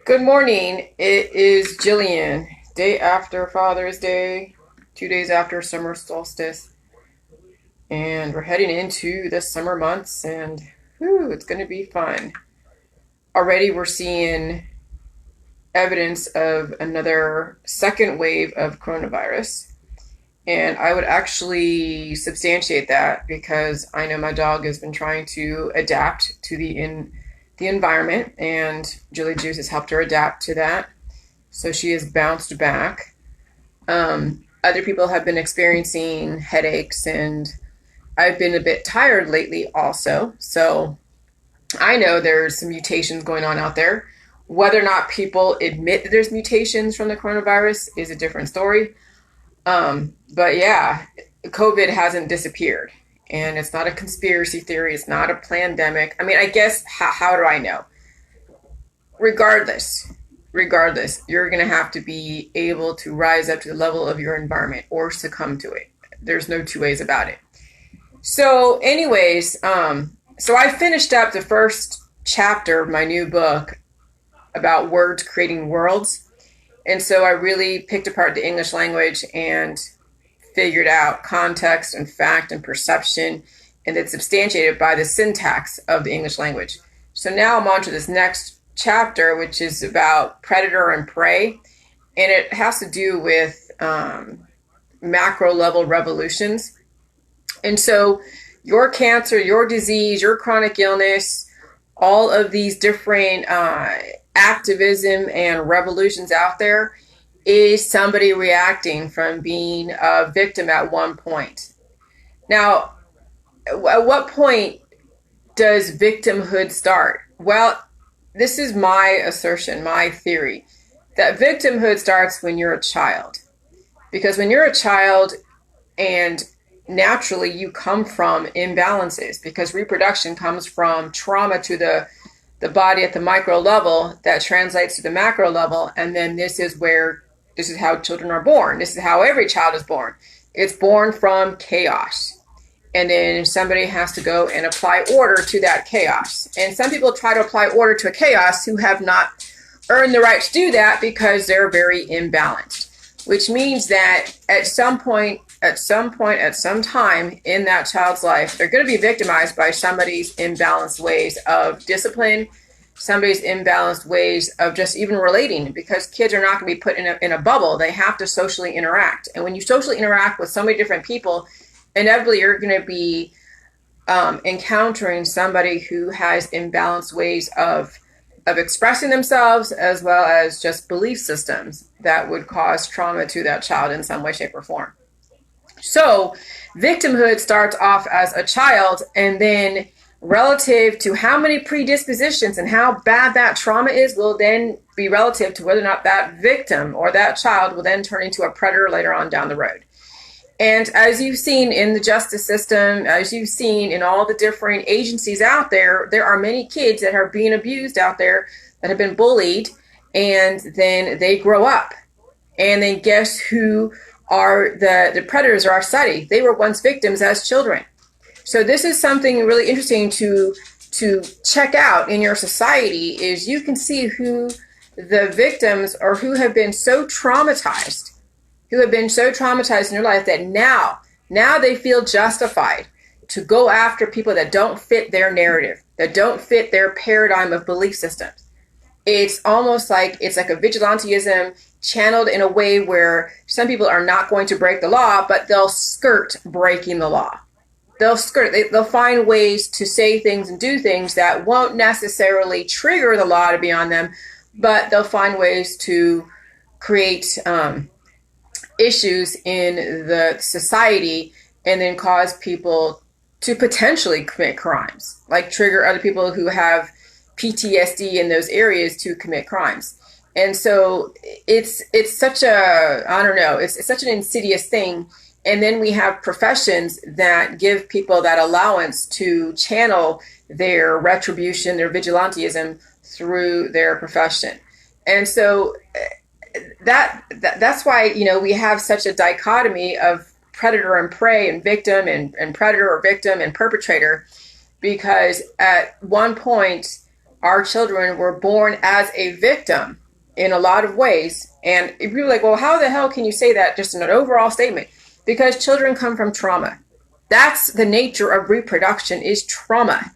Good morning. It is Jillian. Day after Father's Day, 2 days after summer solstice, and we're heading into the summer months, and it's going to be fun. Already, we're seeing evidence of another second wave of coronavirus, and I would actually substantiate that because I know my dog has been trying to adapt to the environment, and Julie Juice has helped her adapt to that. So she has bounced back. Other people have been experiencing headaches, and I've been a bit tired lately also. So I know there's some mutations going on out there. Whether or not people admit that there's mutations from the coronavirus is a different story. But yeah, COVID hasn't disappeared. And it's not a conspiracy theory. It's not a pandemic. I mean, I guess, how do I know? Regardless, you're going to have to be able to rise up to the level of your environment or succumb to it. There's no two ways about it. So anyways, so I finished up the first chapter of my new book about words creating worlds. And so I really picked apart the English language and figured out context and fact and perception, and it's substantiated by the syntax of the English language. So now I'm on to this next chapter, which is about predator and prey, and it has to do with macro level revolutions. And so your cancer, your disease, your chronic illness, all of these different activism and revolutions out there is somebody reacting from being a victim at one point. Now, at what point does victimhood start? Well, this is my assertion, my theory, that victimhood starts when you're a child. Because when you're a child, and naturally you come from imbalances, because reproduction comes from trauma to the body at the micro level that translates to the macro level, and then this is how children are born. This is how every child is born. It's born from chaos. And then somebody has to go and apply order to that chaos. And some people try to apply order to a chaos who have not earned the right to do that because they're very imbalanced, which means that at some point, at some time in that child's life, they're going to be victimized by somebody's imbalanced ways of discipline, somebody's imbalanced ways of just even relating, because kids are not going to be put in a bubble. They have to socially interact. And when you socially interact with so many different people, inevitably you're going to be encountering somebody who has imbalanced ways of expressing themselves, as well as just belief systems that would cause trauma to that child in some way, shape, or form. So victimhood starts off as a child, and then relative to how many predispositions and how bad that trauma is will then be relative to whether or not that victim or that child will then turn into a predator later on down the road. And as you've seen in the justice system, as you've seen in all the different agencies out there, there are many kids that are being abused out there that have been bullied, and then they grow up. And then guess who are the predators of our society? They were once victims as children. So this is something really interesting to check out in your society, is you can see who the victims or who have been so traumatized in your life that now they feel justified to go after people that don't fit their narrative, that don't fit their paradigm of belief systems. It's almost like it's like a vigilantism channeled in a way where some people are not going to break the law, but they'll skirt breaking the law. They'll find ways to say things and do things that won't necessarily trigger the law to be on them, but they'll find ways to create issues in the society and then cause people to potentially commit crimes, like trigger other people who have PTSD in those areas to commit crimes. And so it's such it's such an insidious thing. And then we have professions that give people that allowance to channel their retribution, their vigilantism through their profession. And so that's why, we have such a dichotomy of predator and prey, and victim and predator or victim and perpetrator, because at one point our children were born as a victim in a lot of ways. And people are like, well, how the hell can you say that just in an overall statement? Because children come from trauma. That's the nature of reproduction, is trauma.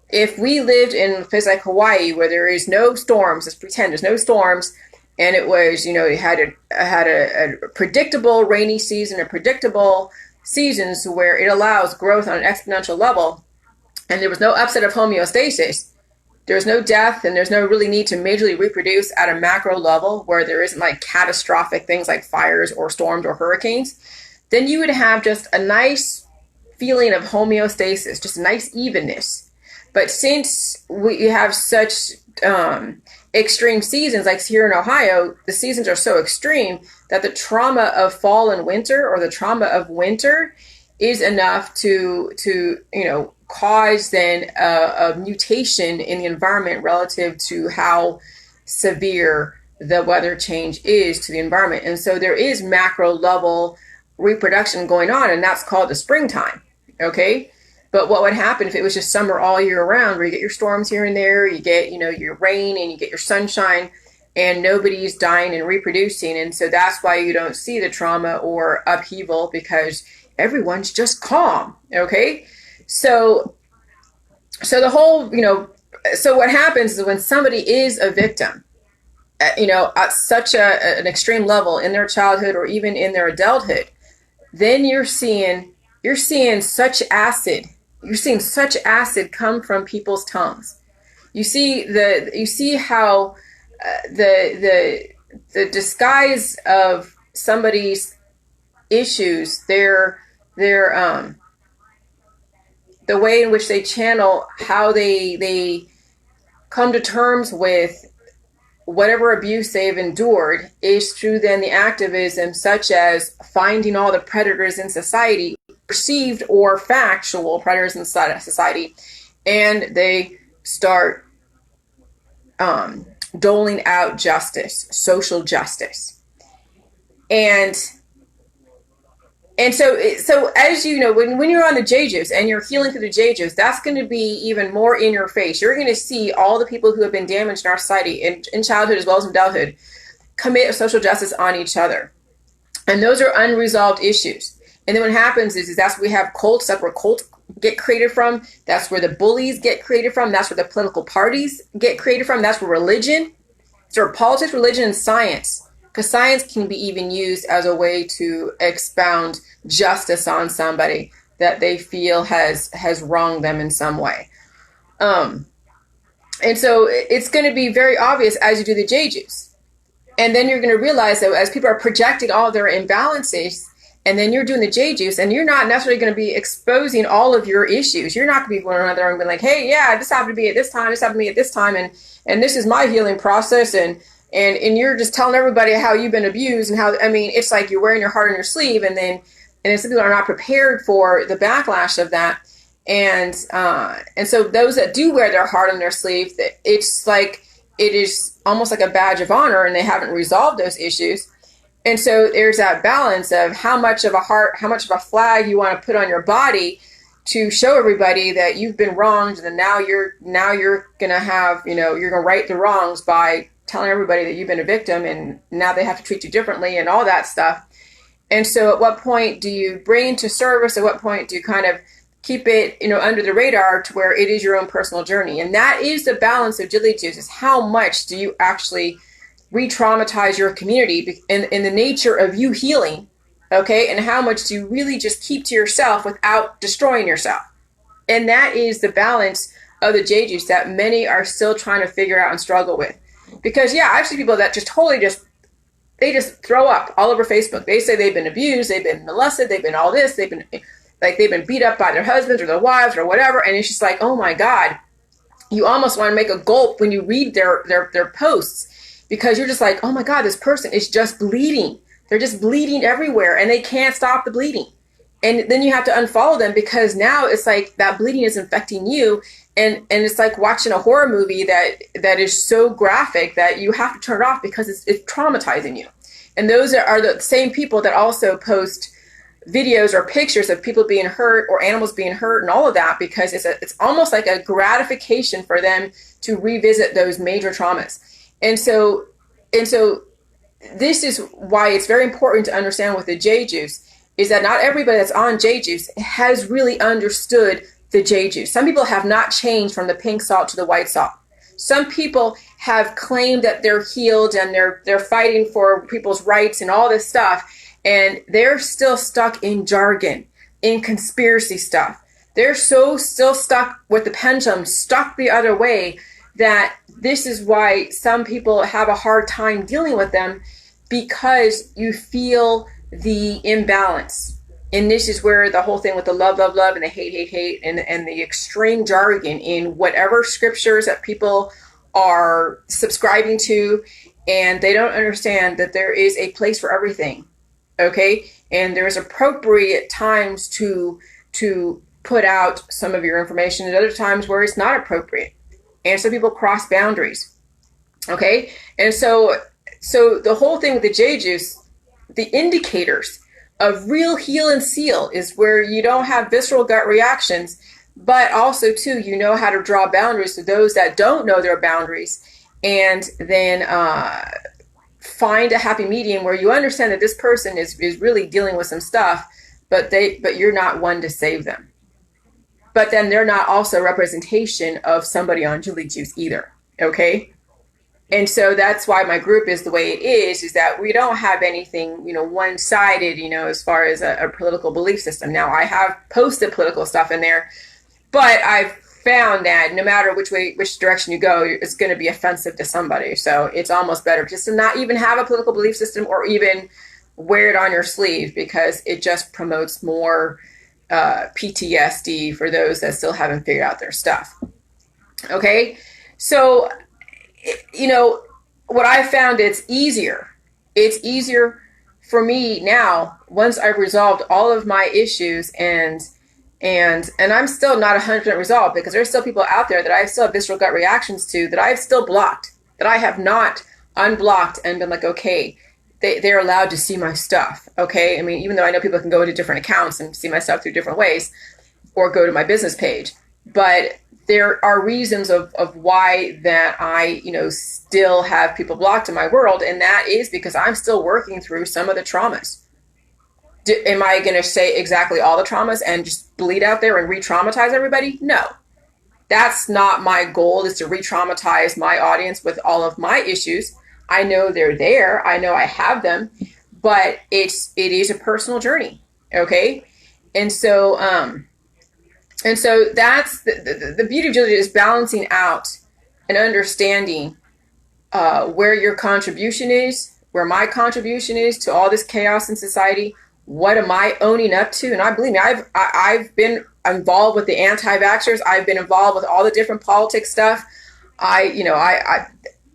If we lived in a place like Hawaii where there is no storms, let's pretend there's no storms, and it was, you had a predictable rainy season, a predictable seasons where it allows growth on an exponential level, and there was no upset of homeostasis, there's no death, and there's no really need to majorly reproduce at a macro level where there isn't like catastrophic things like fires or storms or hurricanes, then you would have just a nice feeling of homeostasis, just a nice evenness. But since we have such extreme seasons, like here in Ohio, the seasons are so extreme that the trauma of fall and winter, or the trauma of winter, is enough to cause then a mutation in the environment relative to how severe the weather change is to the environment. And so there is macro level reproduction going on, and that's called the springtime. Okay. But what would happen if it was just summer all year round, where you get your storms here and there, you get, your rain, and you get your sunshine, and nobody's dying and reproducing? And so that's why you don't see the trauma or upheaval, because everyone's just calm. Okay. So the whole, so what happens is when somebody is a victim, at such an extreme level in their childhood or even in their adulthood, then you're seeing such acid. You're seeing such acid come from people's tongues. You see how the disguise of somebody's issues, their the way in which they channel, how they come to terms with whatever abuse they've endured, is through then the activism such as finding all the predators in society, perceived or factual predators in society, and they start doling out justice, social justice. And so as you know, when you're on the J-Juice and you're healing through the J-Juice, that's going to be even more in your face. You're going to see all the people who have been damaged in our society in childhood as well as in adulthood commit social justice on each other. And those are unresolved issues. And then what happens is that's where we have cults. That's where cults get created from. That's where the bullies get created from. That's where the political parties get created from. That's where religion. So politics, religion, and science. Because science can be even used as a way to expound justice on somebody that they feel has wronged them in some way. And so it's going to be very obvious as you do the J-Juice. And then you're going to realize that as people are projecting all their imbalances, and then you're doing the J-Juice, and you're not necessarily going to be exposing all of your issues. You're not going to be going around there and being like, hey, yeah, this happened to me at this time, this happened to me at this time, and this is my healing process, and you're just telling everybody how you've been abused and how, it's like you're wearing your heart on your sleeve, and some people are not prepared for the backlash of that. And so those that do wear their heart on their sleeve, it's like, it is almost like a badge of honor, and they haven't resolved those issues. And so there's that balance of how much of a heart, how much of a flag you want to put on your body to show everybody that you've been wronged, and now you're going to have, you're going to right the wrongs by telling everybody that you've been a victim, and now they have to treat you differently and all that stuff. And so at what point do you bring into service? At what point do you kind of keep it, under the radar to where it is your own personal journey? And that is the balance of Jiggly Juice, is how much do you actually re-traumatize your community in the nature of you healing, okay? And how much do you really just keep to yourself without destroying yourself? And that is the balance of the J-Juice that many are still trying to figure out and struggle with. Because, yeah, I've seen people that just totally they just throw up all over Facebook. They say they've been abused, they've been molested, they've been all this, they've been beat up by their husbands or their wives or whatever. And it's just like, oh my God, you almost want to make a gulp when you read their posts, because you're just like, oh my God, this person is just bleeding. They're just bleeding everywhere, and they can't stop the bleeding. And then you have to unfollow them, because now it's like that bleeding is infecting you. And it's like watching a horror movie that is so graphic that you have to turn it off because it's traumatizing you. And those are the same people that also post videos or pictures of people being hurt or animals being hurt and all of that, because it's almost like a gratification for them to revisit those major traumas. And so this is why it's very important to understand with the J juice is that not everybody that's on J juice has really understood the J juice. Some people have not changed from the pink salt to the white salt. Some people have claimed that they're healed and they're fighting for people's rights and all this stuff, and they're still stuck in jargon, in conspiracy stuff. They're so still stuck with the pendulum, stuck the other way, that this is why some people have a hard time dealing with them, because you feel the imbalance. And this is where the whole thing with the love, love, love, and the hate, hate, hate, and the extreme jargon in whatever scriptures that people are subscribing to, and they don't understand that there is a place for everything, okay? And there's appropriate times to put out some of your information, and other times where it's not appropriate. And some people cross boundaries, okay? And so the whole thing with the J juice, the indicators of real heal and seal is where you don't have visceral gut reactions, but also too, you know how to draw boundaries to those that don't know their boundaries, and then find a happy medium where you understand that this person is really dealing with some stuff, but you're not one to save them. But then they're not also a representation of somebody on Julie Juice either, okay? And so that's why my group is the way it is that we don't have anything, one-sided, as far as a political belief system. Now, I have posted political stuff in there, but I've found that no matter which direction you go, it's going to be offensive to somebody. So it's almost better just to not even have a political belief system or even wear it on your sleeve, because it just promotes more PTSD for those that still haven't figured out their stuff. Okay, so what I found, it's easier for me now once I've resolved all of my issues, and I'm still not 100% resolved, because there's still people out there that I still have visceral gut reactions to, that I've still blocked, that I have not unblocked and been like, okay, they're allowed to see my stuff. Okay. I mean, even though I know people can go into different accounts and see my stuff through different ways, or go to my business page, but there are reasons of why that I, still have people blocked in my world. And that is because I'm still working through some of the traumas. Am I going to say exactly all the traumas and just bleed out there and re-traumatize everybody? No, that's not my goal, is to re-traumatize my audience with all of my issues. I know they're there. I know I have them, but it is a personal journey. Okay. And so that's the beauty of Julia, is balancing out and understanding where your contribution is, where my contribution is to all this chaos in society. What am I owning up to? And I believe me, I've been involved with the anti-vaxxers. I've been involved with all the different politics stuff.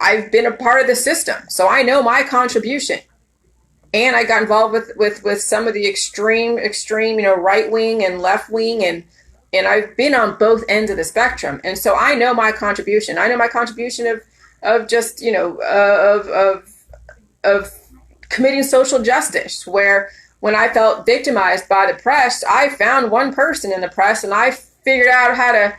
I've been a part of the system, so I know my contribution. And I got involved with some of the extreme, right wing and left wing, and I've been on both ends of the spectrum. And so I know my contribution. I know my contribution of just, of committing social justice, where when I felt victimized by the press, I found one person in the press and I figured out how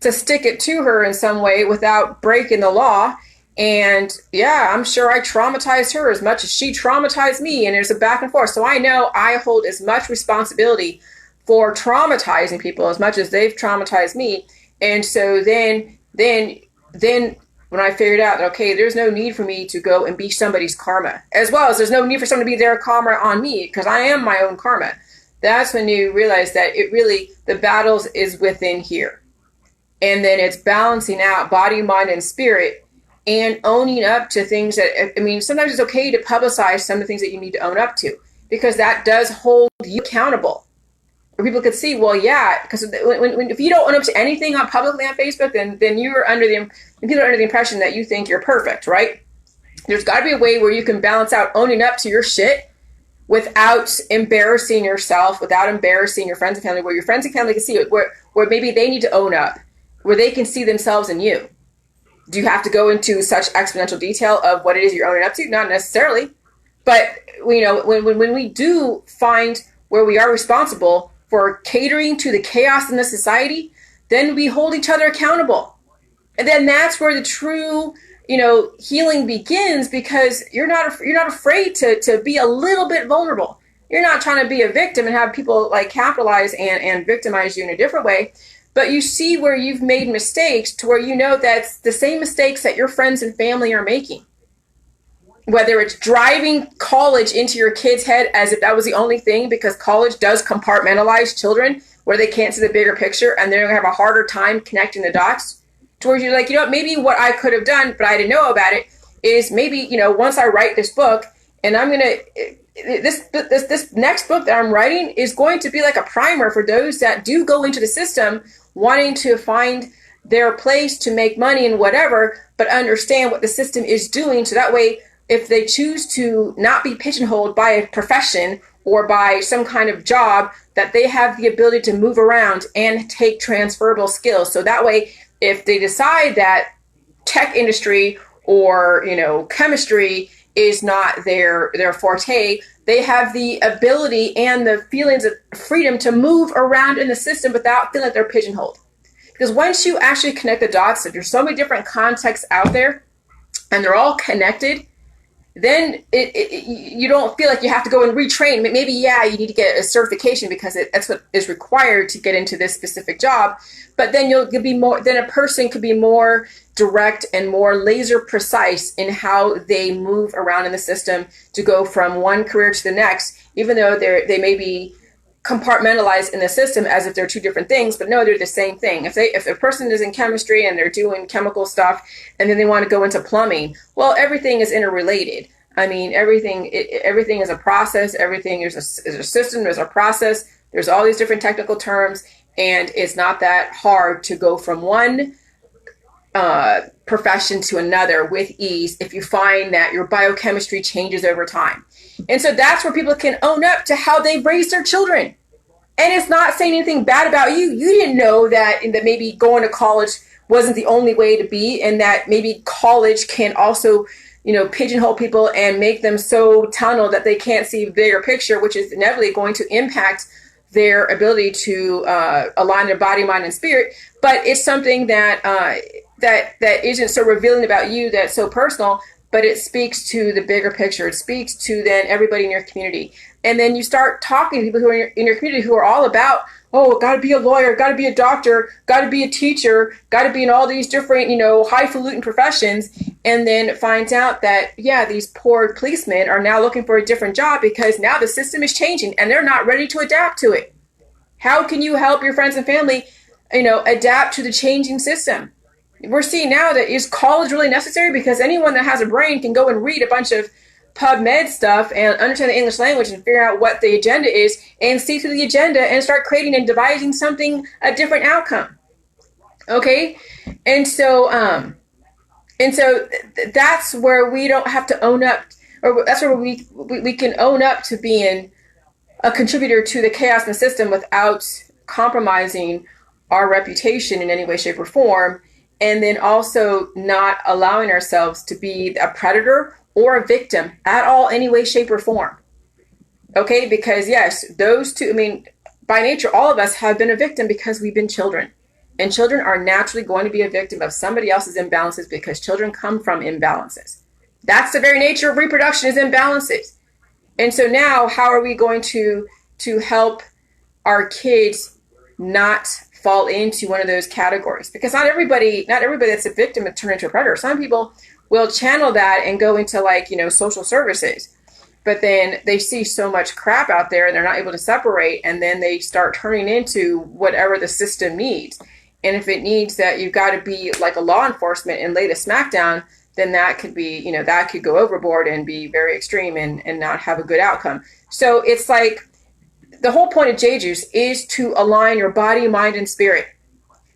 to stick it to her in some way without breaking the law. And yeah, I'm sure I traumatized her as much as she traumatized me, and there's a back and forth. So I know I hold as much responsibility for traumatizing people as much as they've traumatized me. And so then when I figured out that, okay, there's no need for me to go and be somebody's karma, as well as there's no need for someone to be their karma on me, because I am my own karma. That's when you realize that the battles is within here. And then it's balancing out body, mind, and spirit, and owning up to things that, sometimes it's okay to publicize some of the things that you need to own up to, because that does hold you accountable. Where people could see, well, yeah, because if you don't own up to anything publicly on Facebook, then people are under the impression that you think you're perfect, right? There's got to be a way where you can balance out owning up to your shit without embarrassing yourself, without embarrassing your friends and family, where your friends and family can see it, where maybe they need to own up, where they can see themselves in you. Do you have to go into such exponential detail of what it is you're owning up to? Not necessarily. But, when we do find where we are responsible for catering to the chaos in the society, then we hold each other accountable. And then that's where the true, healing begins, because you're not afraid to be a little bit vulnerable. You're not trying to be a victim and have people like capitalize and victimize you in a different way. But you see where you've made mistakes to where that's the same mistakes that your friends and family are making. Whether it's driving college into your kid's head as if that was the only thing, because college does compartmentalize children where they can't see the bigger picture and they're going to have a harder time connecting the dots. Towards you're like, maybe what I could have done, but I didn't know about it, is maybe, once I write this book, and I'm going to, this next book that I'm writing is going to be like a primer for those that do go into the system wanting to find their place to make money and whatever, but understand what the system is doing. So that way, if they choose to not be pigeonholed by a profession or by some kind of job, that they have the ability to move around and take transferable skills. So that way, if they decide that tech industry or, chemistry is not their forte, they have the ability and the feelings of freedom to move around in the system without feeling like they're pigeonholed. Because once you actually connect the dots, if there's so many different contexts out there and they're all connected, then you don't feel like you have to go and retrain. Maybe, you need to get a certification because that's what is required to get into this specific job. But then you'll be more, then a person could be more direct and more laser precise in how they move around in the system to go from one career to the next, even though they may be compartmentalized in the system as if they're two different things, but no, they're the same thing. If a person is in chemistry and they're doing chemical stuff and then they want to go into plumbing, well, everything is interrelated. I mean, everything is a process. Everything is a system. There's a process. There's all these different technical terms, and it's not that hard to go from one profession to another with ease if you find that your biochemistry changes over time. And so that's where people can own up to how they've raised their children. And it's not saying anything bad about you. You didn't know that maybe going to college wasn't the only way to be, and that maybe college can also, pigeonhole people and make them so tunnel that they can't see the bigger picture, which is inevitably going to impact their ability to align their body, mind, and spirit. But it's something that that isn't so revealing about you, that's so personal, but it speaks to the bigger picture. It speaks to then everybody in your community. And then you start talking to people who are in your community who are all about, got to be a lawyer, got to be a doctor, got to be a teacher, got to be in all these different, highfalutin professions. And then finds out that, these poor policemen are now looking for a different job because now the system is changing and they're not ready to adapt to it. How can you help your friends and family, adapt to the changing system? We're seeing now that is college really necessary, because anyone that has a brain can go and read a bunch of PubMed stuff and understand the English language and figure out what the agenda is and see through the agenda and start creating and devising something, a different outcome. Okay. And so that's where we don't have to own up, or that's where we can own up to being a contributor to the chaos in the system without compromising our reputation in any way, shape, or form. And then also not allowing ourselves to be a predator or a victim at all, any way, shape, or form. Okay, because yes, those two, by nature, all of us have been a victim because we've been children. And children are naturally going to be a victim of somebody else's imbalances because children come from imbalances. That's the very nature of reproduction, is imbalances. And so now, how are we going to help our kids not fall into one of those categories? Because not everybody that's a victim will turn into a predator. Some people will channel that and go into social services, but then they see so much crap out there and they're not able to separate, and then they start turning into whatever the system needs. And if it needs that you've got to be like a law enforcement and lay the smackdown, then that could be, that could go overboard and be very extreme and not have a good outcome. So it's like, the whole point of J-Juice is to align your body, mind, and spirit.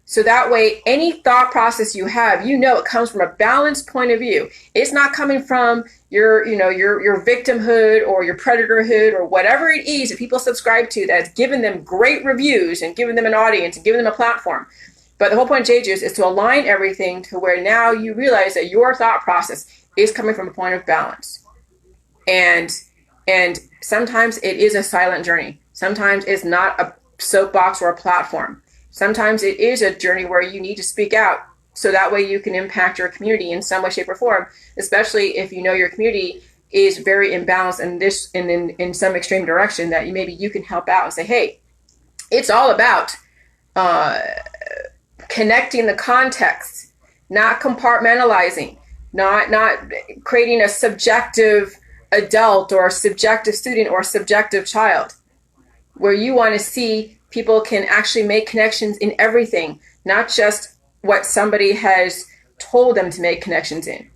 So that way, any thought process you have, it comes from a balanced point of view. It's not coming from your victimhood or your predatorhood or whatever it is that people subscribe to that's given them great reviews and given them an audience and given them a platform. But the whole point of J-Juice is to align everything to where now you realize that your thought process is coming from a point of balance. And sometimes it is a silent journey. Sometimes it's not a soapbox or a platform. Sometimes it is a journey where you need to speak out so that way you can impact your community in some way, shape, or form, especially if you know your community is very imbalanced in some extreme direction, that maybe you can help out and say, hey, it's all about connecting the context, not compartmentalizing, not creating a subjective adult or a subjective student or a subjective child, where you want to see people can actually make connections in everything, not just what somebody has told them to make connections in.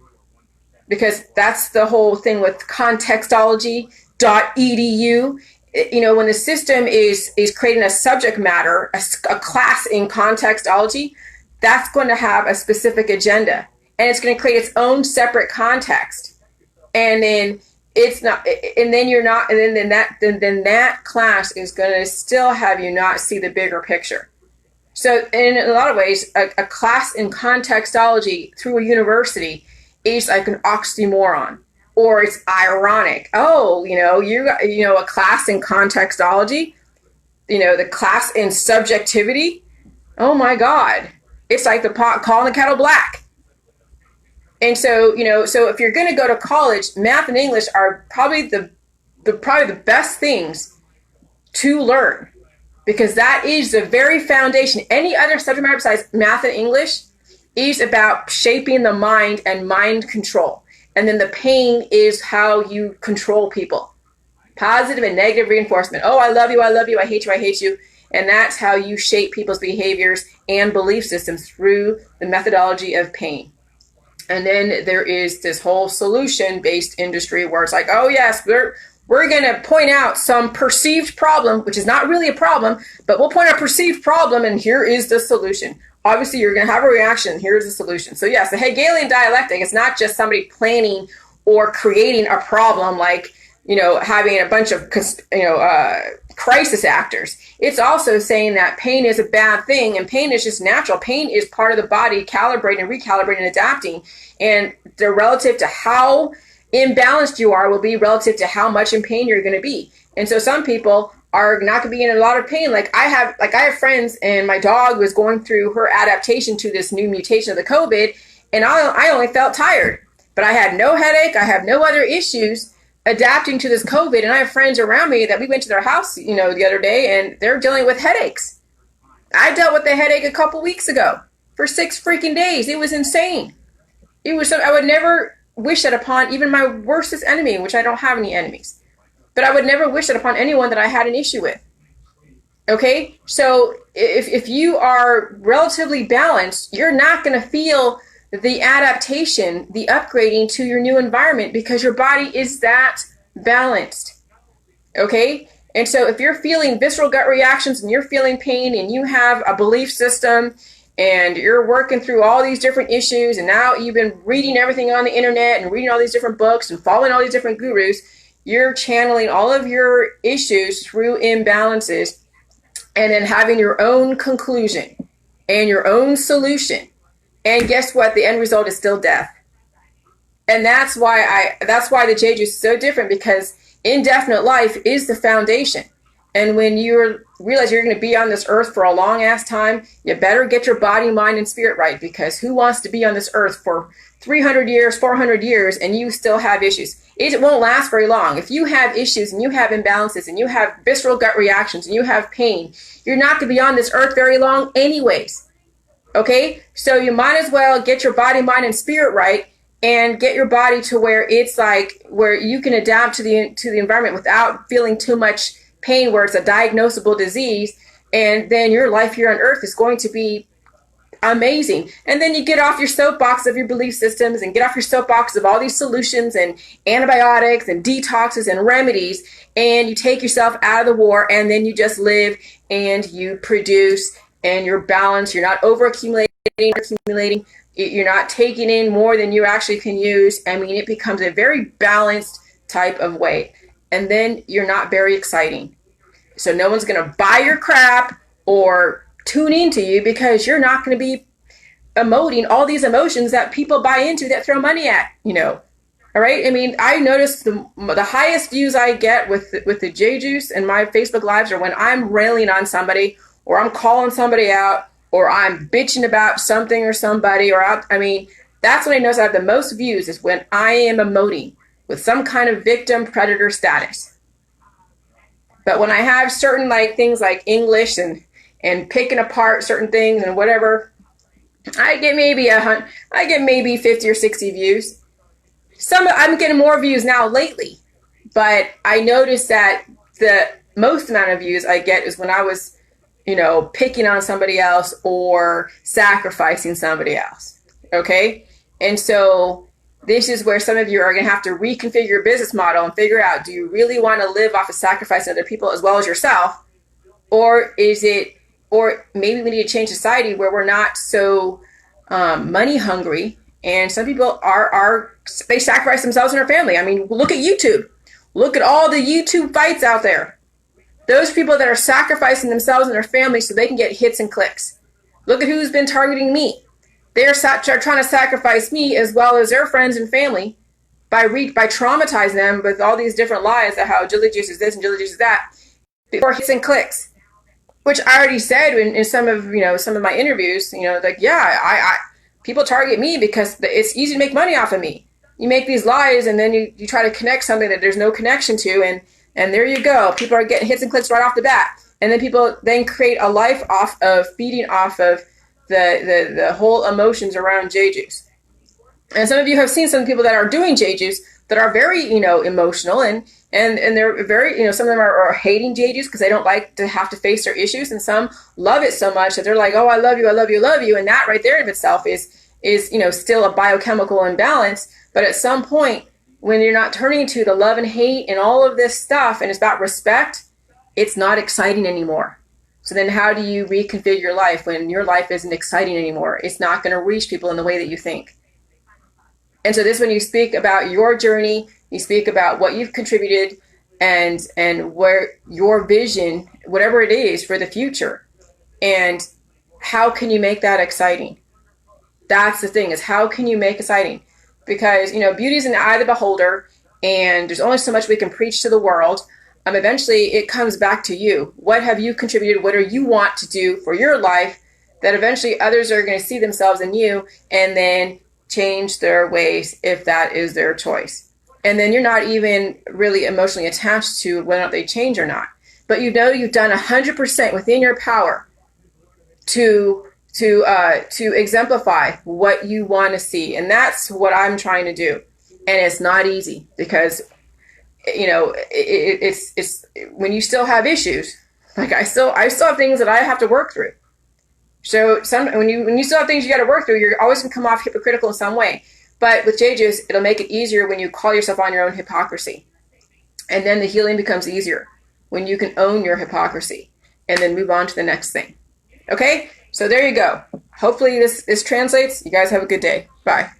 Because that's the whole thing with contextology.edu. When the system is creating a subject matter, a class in contextology, that's going to have a specific agenda, and it's going to create its own separate context. And then it's not, and then you're not, and then that class is going to still have you not see the bigger picture. So in a lot of ways, a class in contextology through a university is like an oxymoron, or it's ironic. Oh, a class in contextology, the class in subjectivity. Oh my God, it's like the pot calling the kettle black. And so, so if you're going to go to college, math and English are probably the best things to learn, because that is the very foundation. Any other subject matter besides math and English is about shaping the mind and mind control. And then the pain is how you control people. Positive and negative reinforcement. Oh, I love you, I hate you, I hate you. And that's how you shape people's behaviors and belief systems, through the methodology of pain. And then there is this whole solution-based industry where it's like, oh yes, we're going to point out some perceived problem, which is not really a problem, but we'll point out a perceived problem, and here is the solution. Obviously, you're going to have a reaction. Here's the solution. So yes, the Hegelian dialectic is not just somebody planning or creating a problem, like, having a bunch of, crisis actors. It's also saying that pain is a bad thing, and pain is just natural. Pain is part of the body calibrating and recalibrating and adapting. And the relative to how imbalanced you are will be relative to how much in pain you're going to be. And so some people are not going to be in a lot of pain. Like I have friends, and my dog was going through her adaptation to this new mutation of the COVID, and I only felt tired, but I had no headache. I have no other issues adapting to this COVID. And I have friends around me that we went to their house, the other day, and they're dealing with headaches. I dealt with a headache a couple weeks ago for 6 freaking days. It was insane. It was I would never wish that upon even my worstest enemy, which I don't have any enemies, but I would never wish that upon anyone that I had an issue with. Okay. So if you are relatively balanced, you're not going to feel the adaptation, the upgrading to your new environment, because your body is that balanced. Okay. And so if you're feeling visceral gut reactions, and you're feeling pain, and you have a belief system, and you're working through all these different issues, and now you've been reading everything on the internet and reading all these different books and following all these different gurus, you're channeling all of your issues through imbalances, and then having your own conclusion and your own solution. And guess what? The end result is still death. And that's why the Jeju is so different, because indefinite life is the foundation. And when you realize you're going to be on this earth for a long ass time, you better get your body, mind, and spirit right, because who wants to be on this earth for 300 years, 400 years, and you still have issues? It won't last very long. If you have issues, and you have imbalances, and you have visceral gut reactions, and you have pain, you're not going to be on this earth very long anyways. Okay, so you might as well get your body, mind, and spirit right, and get your body to where it's like where you can adapt to the environment without feeling too much pain, where it's a diagnosable disease, and then your life here on earth is going to be amazing. And then you get off your soapbox of your belief systems, and get off your soapbox of all these solutions and antibiotics and detoxes and remedies, and you take yourself out of the war, and then you just live and you produce, and you're balanced. You're not accumulating. You're not taking in more than you actually can use. I mean, it becomes a very balanced type of way. And then you're not very exciting. So no one's going to buy your crap or tune into you, because you're not going to be emoting all these emotions that people buy into, that throw money at, All right. I mean, I noticed the highest views I get with the J Juice and my Facebook lives are when I'm railing on somebody, or I'm calling somebody out, or I'm bitching about something or somebody, or out. I mean, that's when I notice I have the most views is when I am emoting with some kind of victim predator status. But when I have certain like things like English and picking apart certain things and whatever, I get maybe 50 or 60 views. I'm getting more views now lately, but I noticed that the most amount of views I get is when I was, picking on somebody else or sacrificing somebody else. Okay. And so this is where some of you are going to have to reconfigure your business model and figure out, do you really want to live off of sacrificing other people as well as yourself? Or maybe we need to change society where we're not so money hungry. And some people they sacrifice themselves and their family. I mean, look at YouTube. Look at all the YouTube fights out there. Those people that are sacrificing themselves and their family so they can get hits and clicks. Look at who's been targeting me. They're trying to sacrifice me as well as their friends and family by traumatizing them with all these different lies that how Jilly Juice is this and Jilly Juice is that for hits and clicks. Which I already said in some of my interviews, like, yeah, I people target me because it's easy to make money off of me. You make these lies and then you try to connect something that there's no connection to, and there you go. People are getting hits and clicks right off the bat. And then people then create a life off of feeding off of the whole emotions around J Juice. And some of you have seen some people that are doing J Juice that are very, emotional and they're very, some of them are hating J Juice because they don't like to have to face their issues. And some love it so much that they're like, oh, I love you, I love you, I love you. And that right there in itself is still a biochemical imbalance. But at some point, when you're not turning to the love and hate and all of this stuff, and it's about respect, it's not exciting anymore. So then how do you reconfigure your life when your life isn't exciting anymore? It's not going to reach people in the way that you think. And so this, when you speak about your journey, you speak about what you've contributed and where your vision, whatever it is for the future, and how can you make that exciting? That's the thing, is how can you make exciting? Because, beauty is in the eye of the beholder, and there's only so much we can preach to the world. Eventually it comes back to you. What have you contributed? What do you want to do for your life that eventually others are going to see themselves in you and then change their ways if that is their choice. And then you're not even really emotionally attached to whether or not they change or not. But you've done 100% within your power to exemplify what you want to see. And that's what I'm trying to do. And it's not easy because, it's when you still have issues, like I still have things that I have to work through. So when you still have things you got to work through, you're always going to come off hypocritical in some way. But with J Juice, it'll make it easier when you call yourself on your own hypocrisy. And then the healing becomes easier when you can own your hypocrisy and then move on to the next thing. Okay? So there you go. Hopefully this translates. You guys have a good day. Bye.